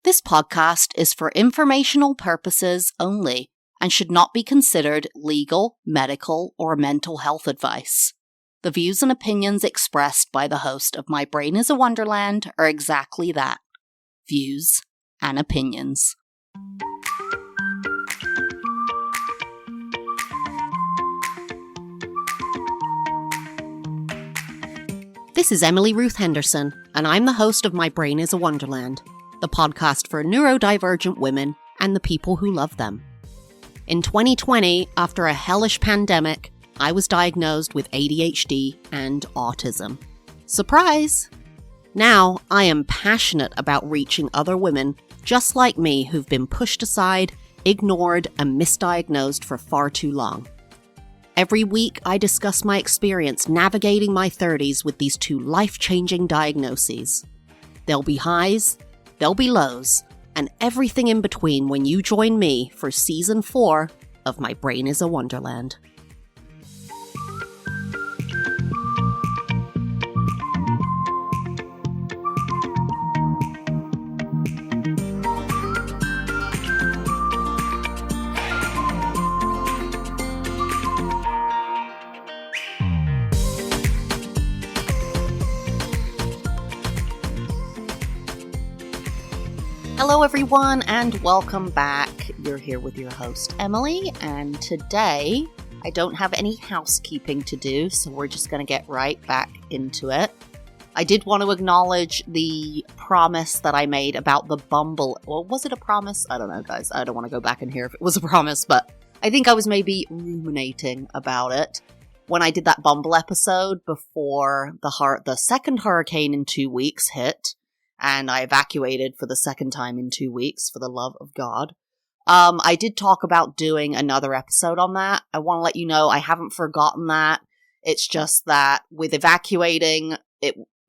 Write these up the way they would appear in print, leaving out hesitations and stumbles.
This podcast is for informational purposes only and should not be considered legal, medical, or mental health advice. The views and opinions expressed by the host of My Brain is a Wonderland are exactly that, views and opinions. This is Emily Ruth Henderson, and I'm the host of My Brain is a Wonderland, the podcast for neurodivergent women and the people who love them. In 2020, after a hellish pandemic, I was diagnosed with ADHD and autism. Surprise! Now, I am passionate about reaching other women just like me who've been pushed aside, ignored, and misdiagnosed for far too long. Every week, I discuss my experience navigating my 30s with these two life-changing diagnoses. There'll be highs, there'll be lows, and everything in between when you join me for Season 4 of My Brain is a Wonderland. Hello everyone and welcome back. You're here with your host Emily, and today I don't have any housekeeping to do, so we're just going to get right back into it. I did want to acknowledge the promise that I made about the Bumble. Well, was it a promise? I don't know, guys. I don't want to go back and hear if it was a promise, but I think I was maybe ruminating about it when I did that Bumble episode before the second hurricane in 2 weeks hit. And I evacuated for the second time in 2 weeks, for the love of God. I did talk about doing another episode on that. I want to let you know I haven't forgotten that. It's just that with evacuating,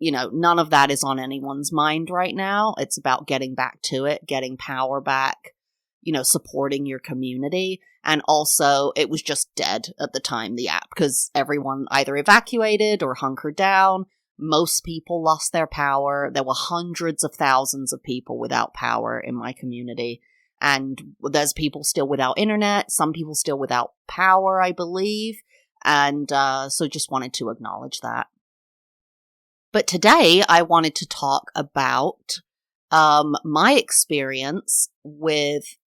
none of that is on anyone's mind right now. It's about getting back to it, getting power back, supporting your community. And also, it was just dead at the time, the app, because everyone either evacuated or hunkered down. Most people lost their power. There were hundreds of thousands of people without power in my community. And there's people still without internet, some people still without power, I believe. And so just wanted to acknowledge that. But today I wanted to talk about my experience with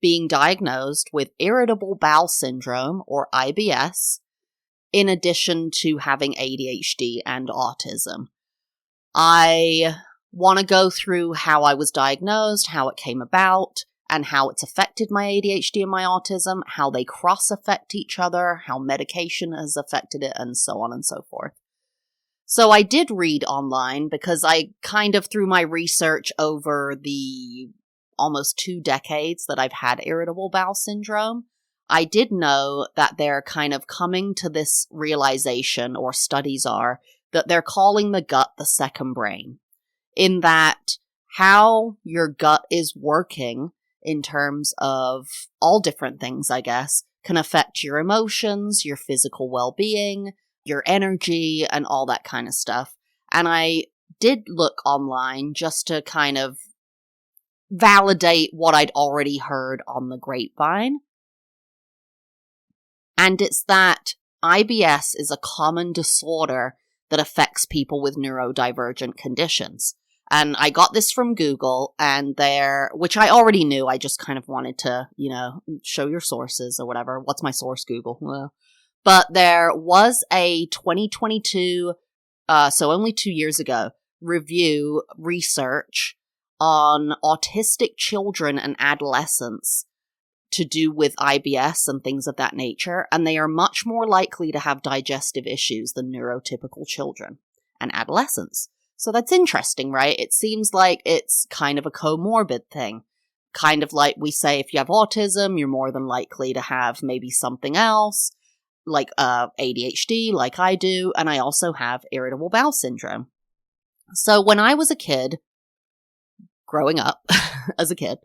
being diagnosed with Irritable Bowel Syndrome, or IBS, in addition to having ADHD and autism. I want to go through how I was diagnosed, how it came about, and how it's affected my ADHD and my autism, how they cross-affect each other, how medication has affected it, and so on and so forth. So I did read online because I kind of, through my research over the almost 2 decades that I've had Irritable Bowel Syndrome, I did know that they're kind of coming to this realization, or studies are, that they're calling the gut the second brain, in that how your gut is working in terms of all different things, I guess, can affect your emotions, your physical well-being, your energy, and all that kind of stuff. And I did look online just to kind of validate what I'd already heard on the grapevine. And it's that IBS is a common disorder that affects people with neurodivergent conditions. And I got this from Google, and which I already knew, I just kind of wanted to, show your sources or whatever. What's my source, Google? Well, but there was a 2022, so only 2 years ago, research on autistic children and adolescents to do with IBS and things of that nature, and they are much more likely to have digestive issues than neurotypical children and adolescents. So that's interesting, right? It seems like it's kind of a comorbid thing. Kind of like we say if you have autism, you're more than likely to have maybe something else, like ADHD, like I do, and I also have Irritable Bowel Syndrome. So when I was a kid, growing up as a kid,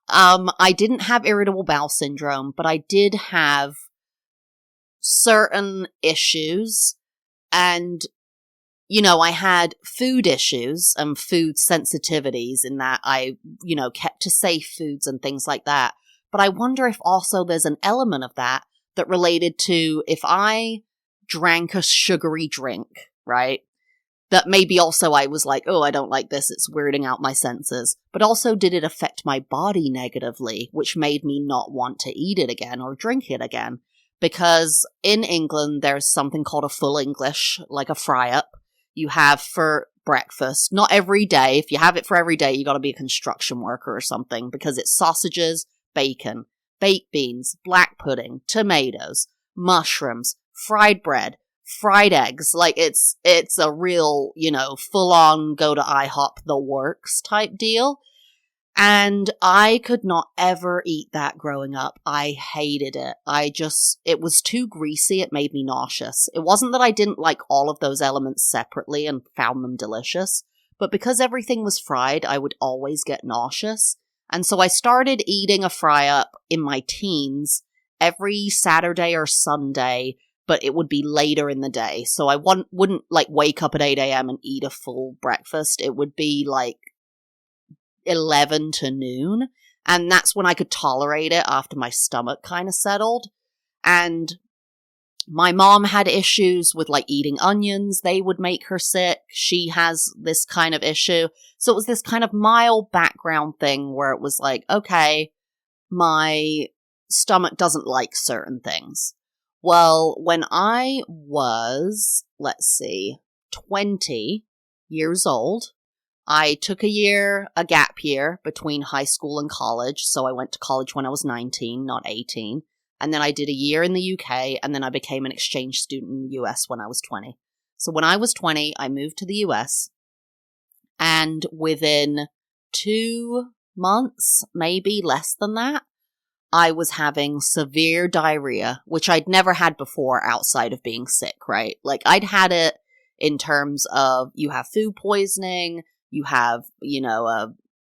I didn't have Irritable Bowel Syndrome, but I did have certain issues, and I had food issues and food sensitivities in that I, kept to safe foods and things like that. But I wonder if also there's an element of that related to if I drank a sugary drink, right? That maybe also I was like, oh, I don't like this. It's weirding out my senses. But also did it affect my body negatively, which made me not want to eat it again or drink it again. Because in England, there's something called a full English, like a fry-up, you have for breakfast. Not every day. If you have it for every day, you got to be a construction worker or something, because it's sausages, bacon, baked beans, black pudding, tomatoes, mushrooms, fried bread, fried eggs. Like it's a real, full on go to IHOP the works type deal. And I could not ever eat that growing up. I hated it. It was too greasy. It made me nauseous. It wasn't that I didn't like all of those elements separately and found them delicious, but because everything was fried, I would always get nauseous. And so I started eating a fry-up in my teens every Saturday or Sunday, but it would be later in the day. So I wouldn't wake up at 8 a.m. and eat a full breakfast. It would be 11 to noon, and that's when I could tolerate it after my stomach kind of settled. And my mom had issues with eating onions. They would make her sick. She has this kind of issue. So it was this kind of mild background thing where it was okay, my stomach doesn't like certain things. Well, when I was, 20 years old, I took a gap year between high school and college. So I went to college when I was 19, not 18. And then I did a year in the UK, and then I became an exchange student in the US when I was 20. So when I was 20, I moved to the US, and within 2 months, maybe less than that, I was having severe diarrhea, which I'd never had before outside of being sick, right? I'd had it in terms of you have food poisoning, you have,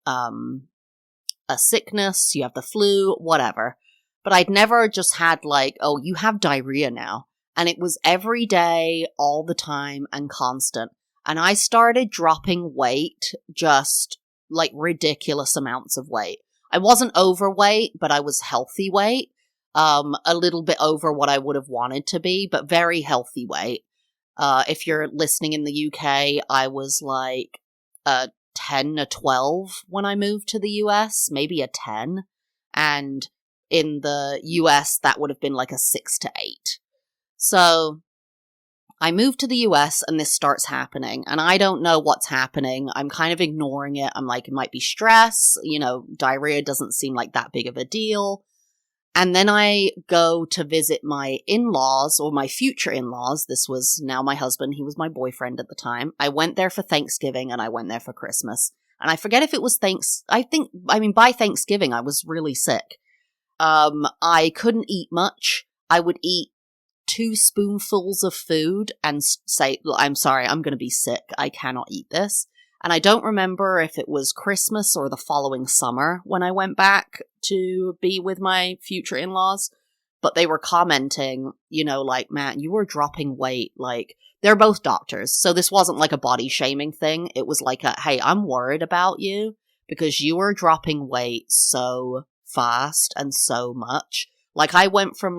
a sickness, you have the flu, whatever. But I'd never just had oh, you have diarrhea now. And it was every day, all the time, and constant. And I started dropping weight, just ridiculous amounts of weight. I wasn't overweight, but I was healthy weight. A little bit over what I would have wanted to be, but very healthy weight. If you're listening in the UK, I was a 10 to 12 when I moved to the US, maybe a 10. And in the US, that would have been a 6 to 8. So I moved to the US and this starts happening, and I don't know what's happening. I'm kind of ignoring it. I'm it might be stress. Diarrhea doesn't seem like that big of a deal. And then I go to visit my in-laws, or my future in-laws. This was now my husband. He was my boyfriend at the time. I went there for Thanksgiving and I went there for Christmas. And I forget if it was by Thanksgiving, I was really sick. I couldn't eat much. I would eat 2 spoonfuls of food and say, I'm sorry, I'm going to be sick. I cannot eat this. And I don't remember if it was Christmas or the following summer when I went back to be with my future in-laws. But they were commenting, Matt, you were dropping weight. They're both doctors. So this wasn't a body shaming thing. It was hey, I'm worried about you because you were dropping weight so fast and so much. I went from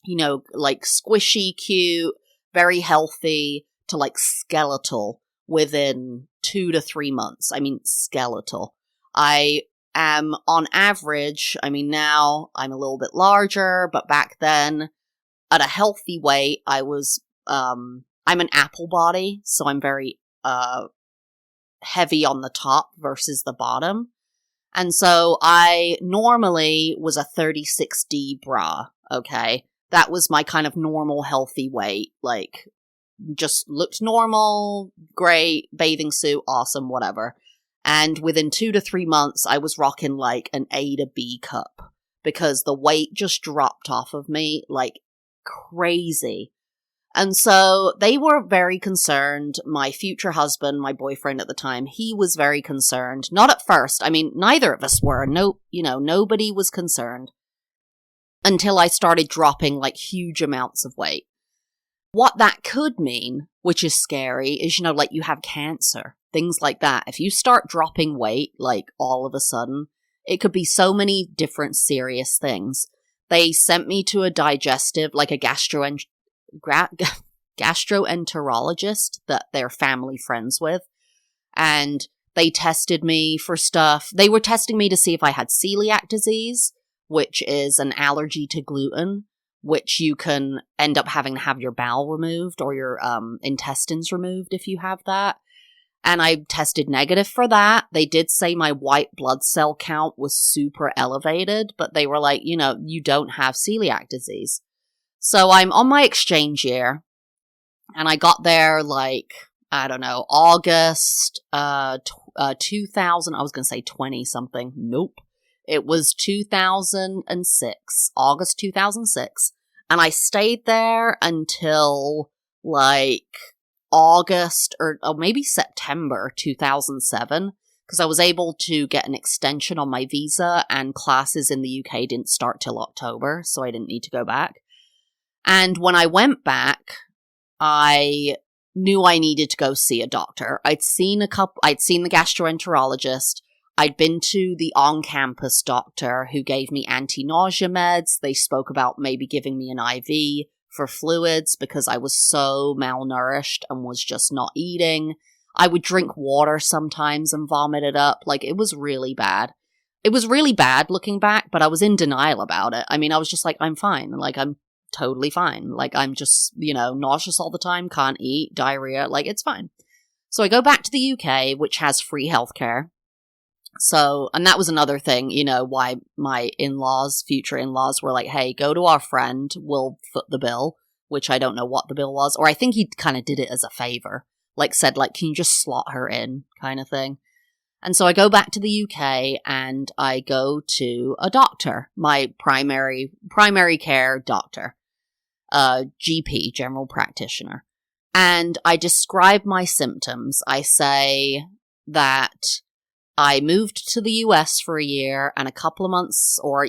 squishy, cute, very healthy to skeletal within 2 to 3 months. I mean, skeletal. I am on average, now I'm a little bit larger, but back then at a healthy weight, I was, I'm an apple body, so I'm very, heavy on the top versus the bottom. And so I normally was a 36D bra, okay? That was my kind of normal healthy weight, just looked normal, great, bathing suit, awesome, whatever. And within 2 to 3 months, I was rocking an A to B cup because the weight just dropped off of me crazy. And so they were very concerned. My future husband, my boyfriend at the time, he was very concerned. Not at first. Neither of us were. Nobody was concerned until I started dropping huge amounts of weight. What that could mean, which is scary, is, like you have cancer, things like that. If you start dropping weight, like all of a sudden, it could be so many different serious things. They sent me to a digestive, like a gastroenterologist that they're family friends with. And they tested me for stuff. They were testing me to see if I had celiac disease, which is an allergy to gluten, which you can end up having to have your bowel removed or your intestines removed if you have that. And I tested negative for that. They did say my white blood cell count was super elevated, but they were like, you don't have celiac disease. So I'm on my exchange year, and I got there like, I don't know, August 2000. I was going to say 20 something. Nope. It was 2006, August 2006. And I stayed there until like August or maybe September 2007, because I was able to get an extension on my visa, and classes in the UK didn't start till October, so I didn't need to go back. And when I went back, I knew I needed to go see a doctor. I'd seen the gastroenterologist. I'd been to the on-campus doctor who gave me anti-nausea meds. They spoke about maybe giving me an IV for fluids because I was so malnourished and was just not eating. I would drink water sometimes and vomit it up. Like, it was really bad. It was really bad looking back, but I was in denial about it. I mean, I was just like, I'm fine. Like, I'm totally fine. Like, I'm just, nauseous all the time, can't eat, diarrhea. Like, it's fine. So I go back to the UK, which has free healthcare. So, and that was another thing, why my future in-laws were like, hey, go to our friend, we'll foot the bill, which I don't know what the bill was. Or I think he kind of did it as a favor, like said, like, can you just slot her in kind of thing. And so I go back to the UK and I go to a doctor, my primary care doctor, GP, general practitioner. And I describe my symptoms. I say that I moved to the US for a year, and a couple of months, or,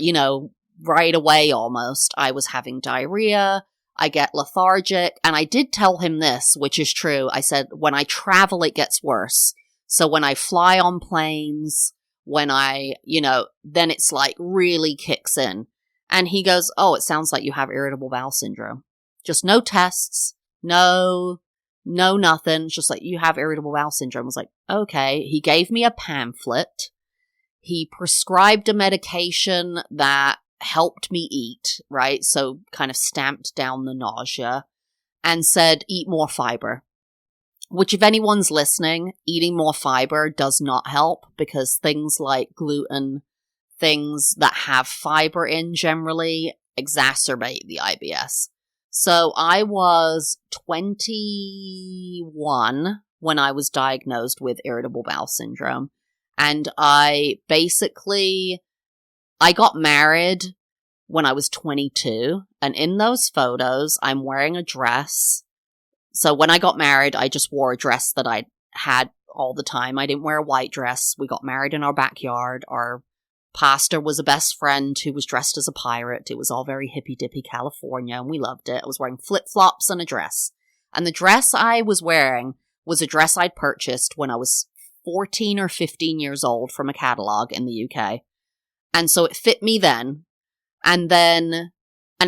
right away almost, I was having diarrhea, I get lethargic, and I did tell him this, which is true. I said, when I travel, it gets worse. So when I fly on planes, when I, then it's like really kicks in. And he goes, oh, it sounds like you have irritable bowel syndrome. Just no tests, no nothing. It's just like, you have irritable bowel syndrome. I was like, okay. He gave me a pamphlet. He prescribed a medication that helped me eat, right? So kind of stamped down the nausea and said, eat more fiber. Which, if anyone's listening, eating more fiber does not help, because things like gluten, things that have fiber in generally exacerbate the IBS. So I was 21 when I was diagnosed with irritable bowel syndrome. And I got married when I was 22. And in those photos, I'm wearing a dress. So when I got married, I just wore a dress that I had all the time. I didn't wear a white dress. We got married in our backyard. Our pastor was a best friend who was dressed as a pirate. It was all very hippy-dippy California, and we loved it. I was wearing flip-flops and a dress. And the dress I was wearing was a dress I'd purchased when I was 14 or 15 years old from a catalog in the UK. And so it fit me then. And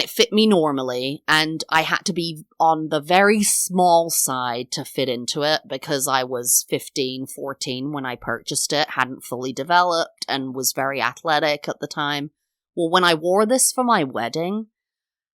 it fit me normally, and I had to be on the very small side to fit into it because I was 15, 14 when I purchased it, hadn't fully developed, and was very athletic at the time. Well, when I wore this for my wedding,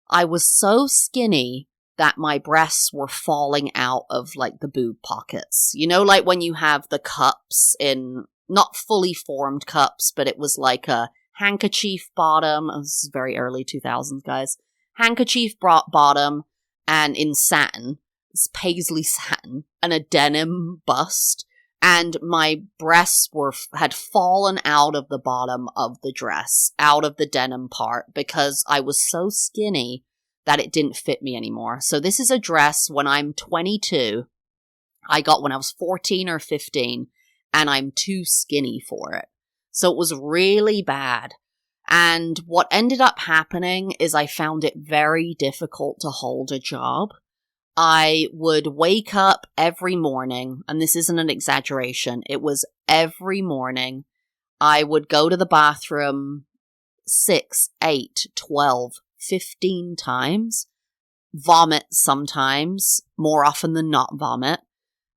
I was so skinny that my breasts were falling out of, like, the boob pockets. Like when you have the cups in, not fully formed cups, but it was like a handkerchief bottom. This is very early 2000s, guys. Handkerchief bottom, and in satin, it's paisley satin, and a denim bust. And my breasts had fallen out of the bottom of the dress, out of the denim part, because I was so skinny that it didn't fit me anymore. So this is a dress when I'm 22. I got when I was 14 or 15, and I'm too skinny for it. So it was really bad. And what ended up happening is I found it very difficult to hold a job. I would wake up every morning, and this isn't an exaggeration, it was every morning. I would go to the bathroom 6, 8, 12, 15 times, vomit sometimes, more often than not vomit,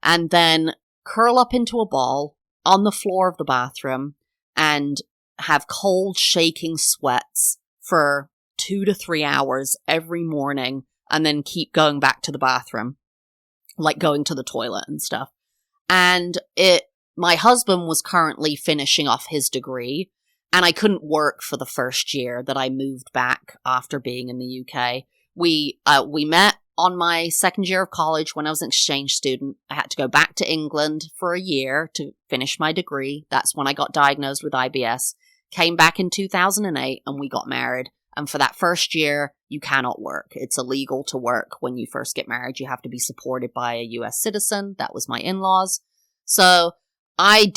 and then curl up into a ball on the floor of the bathroom and have cold, shaking sweats for 2 to 3 hours every morning, and then keep going back to the bathroom, like going to the toilet and stuff. And my husband was currently finishing off his degree, and I couldn't work for the first year that I moved back after being in the UK. We met on my second year of college when I was an exchange student. I had to go back to England for a year to finish my degree. That's when I got diagnosed with IBS. Came back in 2008 and we got married. And for that first year, you cannot work. It's illegal to work when you first get married. You have to be supported by a US citizen. That was my in-laws. So I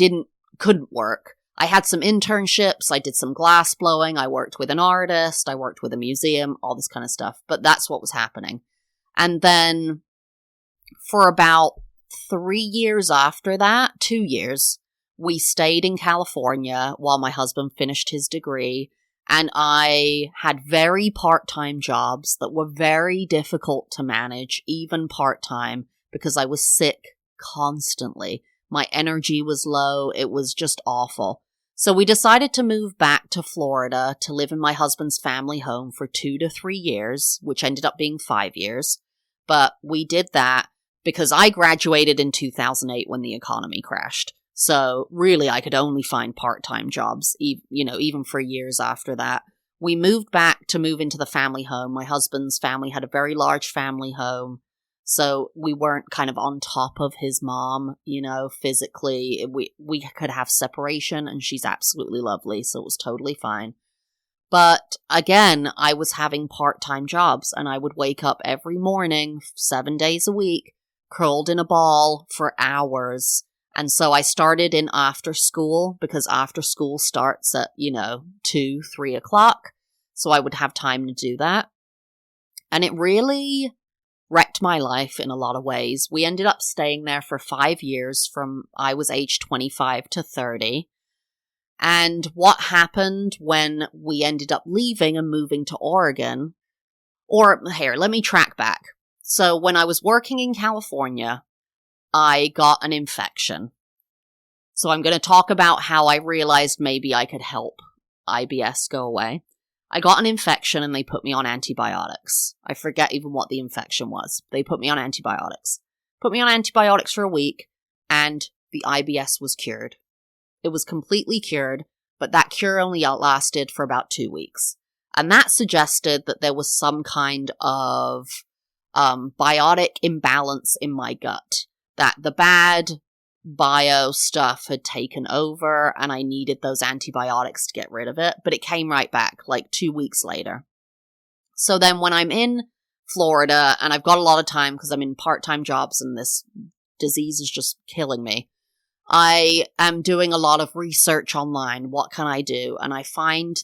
couldn't work. I had some internships. I did some glass blowing. I worked with an artist. I worked with a museum, all this kind of stuff. But that's what was happening. And then for about 3 years after that, 2 years, we stayed in California while my husband finished his degree. And I had very part-time jobs that were very difficult to manage, even part-time, because I was sick constantly. My energy was low. It was just awful. So we decided to move back to Florida to live in my husband's family home for 2 to 3 years, which ended up being 5 years. But we did that because I graduated in 2008 when the economy crashed. So really, I could only find part-time jobs, even for years after that. We moved back to move into the family home. My husband's family had a very large family home. So we weren't kind of on top of his mom, physically. We could have separation, and she's absolutely lovely, so it was totally fine. But again, I was having part-time jobs, and I would wake up every morning, 7 days a week, curled in a ball for hours. And so I started in after school, because after school starts at, 2, 3 o'clock. So I would have time to do that. And it really wrecked my life in a lot of ways. We ended up staying there for 5 years from I was age 25 to 30. And what happened when we ended up leaving and moving to Oregon, let me track back. So when I was working in California, I got an infection. So I'm going to talk about how I realized maybe I could help IBS go away. I got an infection and they put me on antibiotics. I forget even what the infection was. They put me on antibiotics. Put me on antibiotics for a week, and the IBS was cured. It was completely cured, but that cure only lasted for about 2 weeks. And that suggested that there was some kind of biotic imbalance in my gut. That the bad bio stuff had taken over and I needed those antibiotics to get rid of it, but it came right back like 2 weeks later. So then when I'm in Florida and I've got a lot of time because I'm in part-time jobs and this disease is just killing me, I am doing a lot of research online. What can I do? And I find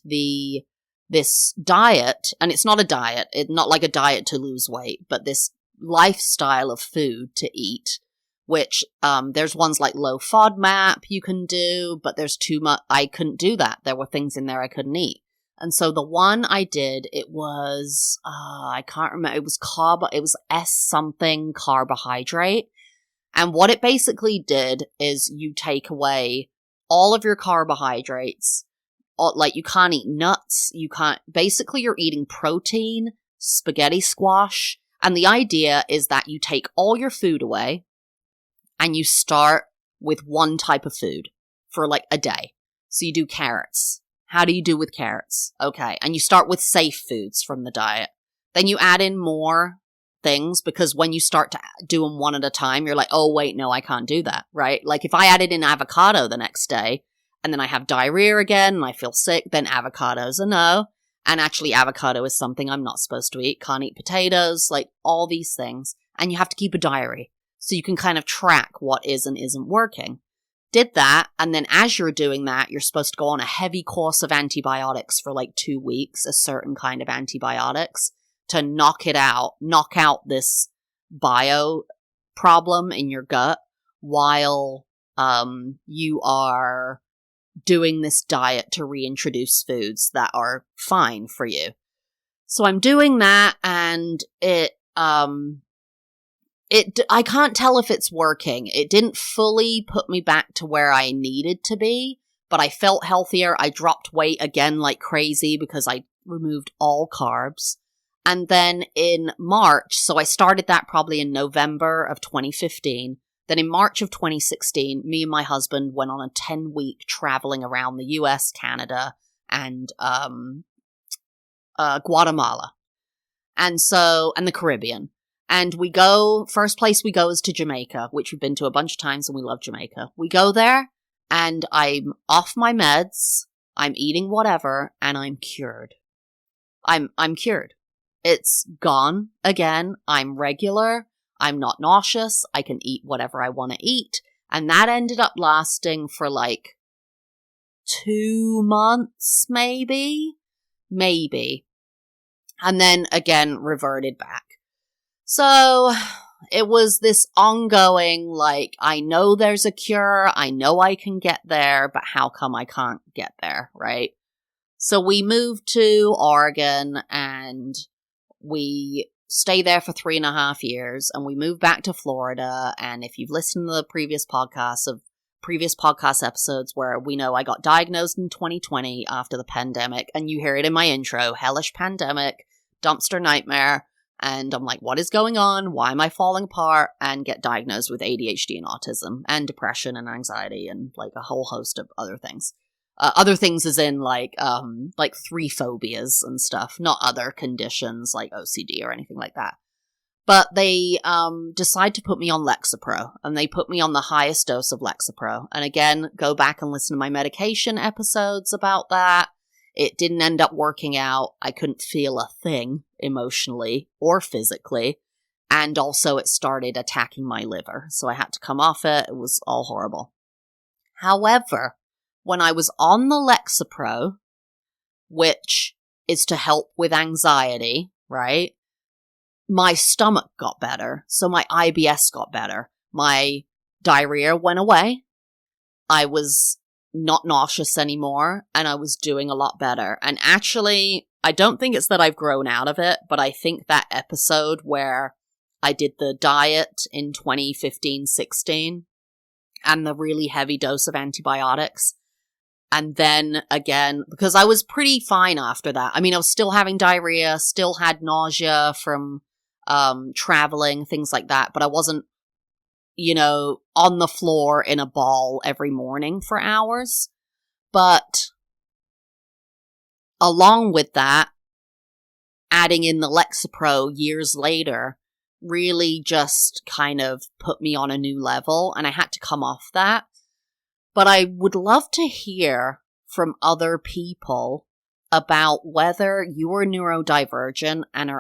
this diet, and it's not a diet, it's not like a diet to lose weight, but this lifestyle of food to eat, which there's ones like low FODMAP you can do, but there's too much. I couldn't do that. There were things in there I couldn't eat. And so the one I did, it was, I can't remember, it was S something carbohydrate. And what it basically did is you take away all of your carbohydrates. Like you can't eat nuts. Basically you're eating protein, spaghetti squash. And the idea is that you take all your food away and you start with one type of food for like a day. So you do carrots. How do you do with carrots? Okay. And you start with safe foods from the diet. Then you add in more things, because when you start to do them one at a time, you're like, oh, wait, no, I can't do that, right? Like if I added in avocado the next day and then I have diarrhea again and I feel sick, then avocado's a no. And actually avocado is something I'm not supposed to eat. Can't eat potatoes, like all these things. And you have to keep a diary so you can kind of track what is and isn't working. Did that, and then as you're doing that, you're supposed to go on a heavy course of antibiotics for like 2 weeks, a certain kind of antibiotics, to knock out this bio problem in your gut while you are doing this diet to reintroduce foods that are fine for you. So I'm doing that, and I can't tell if it's working. It didn't fully put me back to where I needed to be, but I felt healthier. I dropped weight again like crazy because I removed all carbs. And then in March, so I started that probably in November of 2015. Then in March of 2016, me and my husband went on a 10-week traveling around the US, Canada, and Guatemala. And the Caribbean. And first place we go is to Jamaica, which we've been to a bunch of times, and we love Jamaica. We go there, and I'm off my meds, I'm eating whatever, and I'm cured. I'm cured. It's gone again. I'm regular. I'm not nauseous. I can eat whatever I want to eat. And that ended up lasting for like 2 months, maybe. And then again, reverted back. So it was this ongoing, like, I know there's a cure. I know I can get there, but how come I can't get there, right? So we moved to Oregon, and we stay there for 3.5 years, and we moved back to Florida. And if you've listened to the previous podcast episodes where we know I got diagnosed in 2020 after the pandemic, and you hear it in my intro, hellish pandemic, dumpster nightmare. And I'm like, what is going on? Why am I falling apart? And get diagnosed with ADHD and autism and depression and anxiety and like a whole host of other things. Other things as in like 3 phobias and stuff, not other conditions like OCD or anything like that. But they decide to put me on Lexapro, and they put me on the highest dose of Lexapro. And again, go back and listen to my medication episodes about that. It didn't end up working out. I couldn't feel a thing emotionally or physically. And also it started attacking my liver. So I had to come off it. It was all horrible. However, when I was on the Lexapro, which is to help with anxiety, right? My stomach got better. So my IBS got better. My diarrhea went away. I was not nauseous anymore, and I was doing a lot better. And actually, I don't think it's that I've grown out of it, but I think that episode where I did the diet in 2015-16 and the really heavy dose of antibiotics, and then again, because I was pretty fine after that. I mean, I was still having diarrhea, still had nausea from traveling, things like that, but I wasn't, on the floor in a ball every morning for hours. But along with that, adding in the Lexapro years later really just kind of put me on a new level, and I had to come off that. But I would love to hear from other people about whether you are neurodivergent and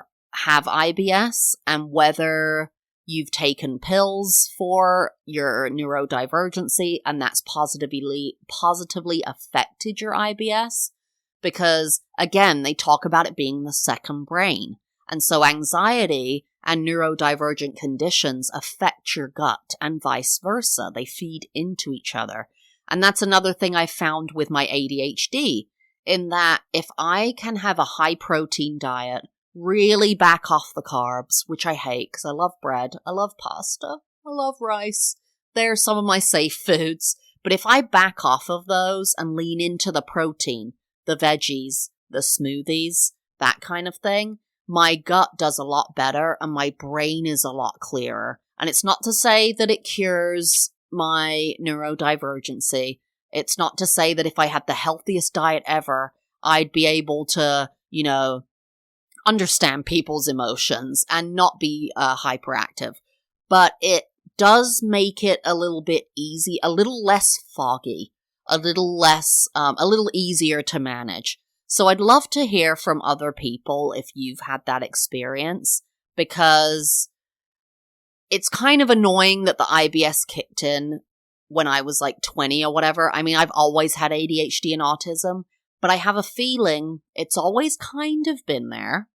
have IBS, and whether you've taken pills for your neurodivergency and that's positively affected your IBS. Because, again, they talk about it being the second brain. And so anxiety and neurodivergent conditions affect your gut and vice versa. They feed into each other. And that's another thing I found with my ADHD, in that if I can have a high protein diet, really back off the carbs, which I hate because I love bread, I love pasta, I love rice. They're some of my safe foods. But if I back off of those and lean into the protein, the veggies, the smoothies, that kind of thing, my gut does a lot better and my brain is a lot clearer. And it's not to say that it cures my neurodivergency. It's not to say that if I had the healthiest diet ever, I'd be able to, understand people's emotions and not be hyperactive. But it does make it a little bit easy, a little less foggy, a little easier to manage. So I'd love to hear from other people if you've had that experience, because it's kind of annoying that the IBS kicked in when I was like 20 or whatever. I mean, I've always had ADHD and autism, but I have a feeling it's always kind of been there.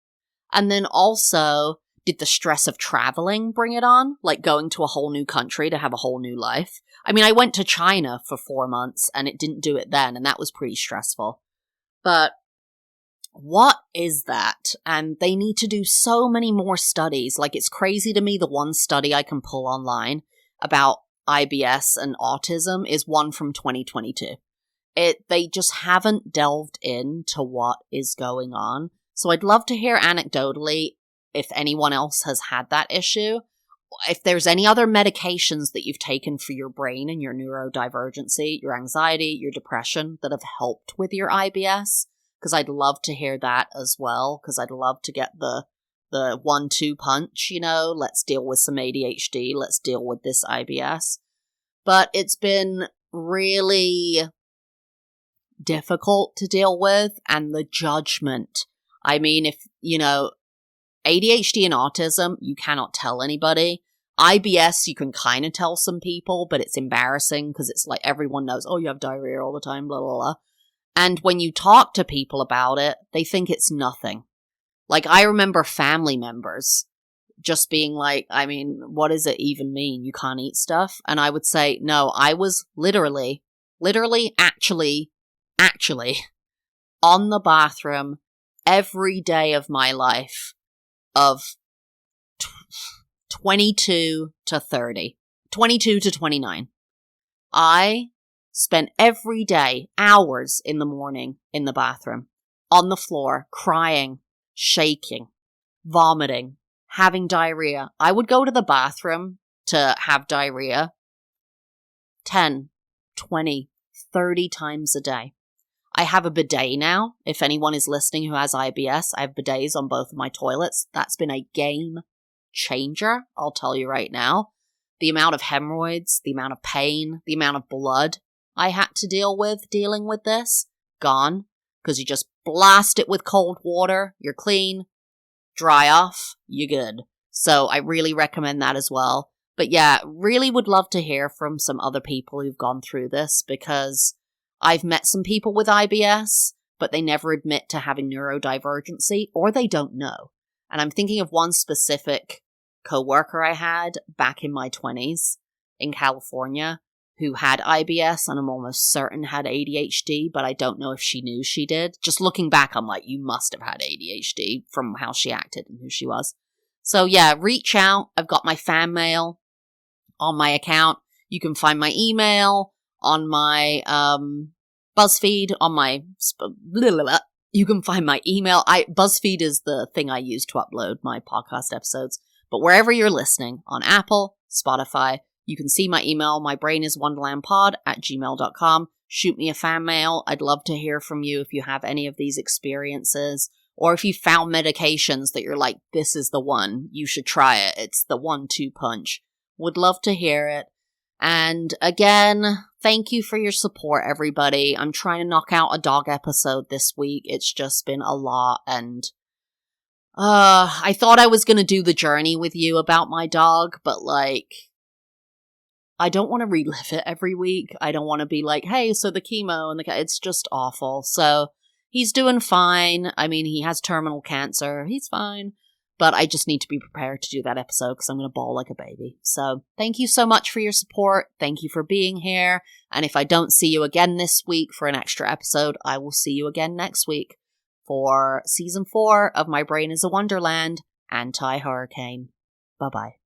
And then also, Did the stress of traveling bring it on? Like going to a whole new country to have a whole new life? I mean, I went to China for 4 months and it didn't do it then, and that was pretty stressful. But what is that? And they need to do so many more studies. Like, it's crazy to me, the one study I can pull online about IBS and autism is one from 2022. They just haven't delved into what is going on. So I'd love to hear anecdotally if anyone else has had that issue. If there's any other medications that you've taken for your brain and your neurodivergency, your anxiety, your depression that have helped with your IBS, because I'd love to hear that as well, because I'd love to get the 1-2 punch, let's deal with some ADHD, let's deal with this IBS. But it's been really difficult to deal with, and the judgment. I mean, if, ADHD and autism, you cannot tell anybody. IBS, you can kind of tell some people, but it's embarrassing because it's like everyone knows, oh, you have diarrhea all the time, blah, blah, blah. And when you talk to people about it, they think it's nothing. Like, I remember family members just being like, I mean, what does it even mean? You can't eat stuff? And I would say, no, I was literally, actually, on the bathroom every day of my life of 22 to 30, 22 to 29. I spent every day hours in the morning in the bathroom, on the floor, crying, shaking, vomiting, having diarrhea. I would go to the bathroom to have diarrhea 10, 20, 30 times a day. I have a bidet now. If anyone is listening who has IBS, I have bidets on both of my toilets. That's been a game changer, I'll tell you right now. The amount of hemorrhoids, the amount of pain, the amount of blood I had to dealing with this, gone. Because you just blast it with cold water, you're clean, dry off, you're good. So I really recommend that as well. But yeah, really would love to hear from some other people who've gone through this, because I've met some people with IBS, but they never admit to having neurodivergency, or they don't know. And I'm thinking of one specific coworker I had back in my 20s in California who had IBS, and I'm almost certain had ADHD, but I don't know if she knew she did. Just looking back, I'm like, you must have had ADHD from how she acted and who she was. So yeah, reach out. I've got my fan mail on my account. You can find my email on my BuzzFeed, on my... You can find my email. BuzzFeed is the thing I use to upload my podcast episodes. But wherever you're listening, on Apple, Spotify, you can see my email, mybrainiswonderlandpod@gmail.com. Shoot me a fan mail. I'd love to hear from you if you have any of these experiences. Or if you found medications that you're like, this is the one, you should try it. It's the 1-2 punch. Would love to hear it. And again, thank you for your support, everybody. I'm trying to knock out a dog episode this week. It's just been a lot, and I thought I was going to do the journey with you about my dog, but like, I don't want to relive it every week. I don't want to be like, hey, so the chemo and it's just awful. So he's doing fine. I mean, he has terminal cancer. He's fine. But I just need to be prepared to do that episode because I'm going to bawl like a baby. So thank you so much for your support. Thank you for being here. And if I don't see you again this week for an extra episode, I will see you again next week for season 4 of My Brain is a Wonderland Anti-Hurricane. Bye-bye.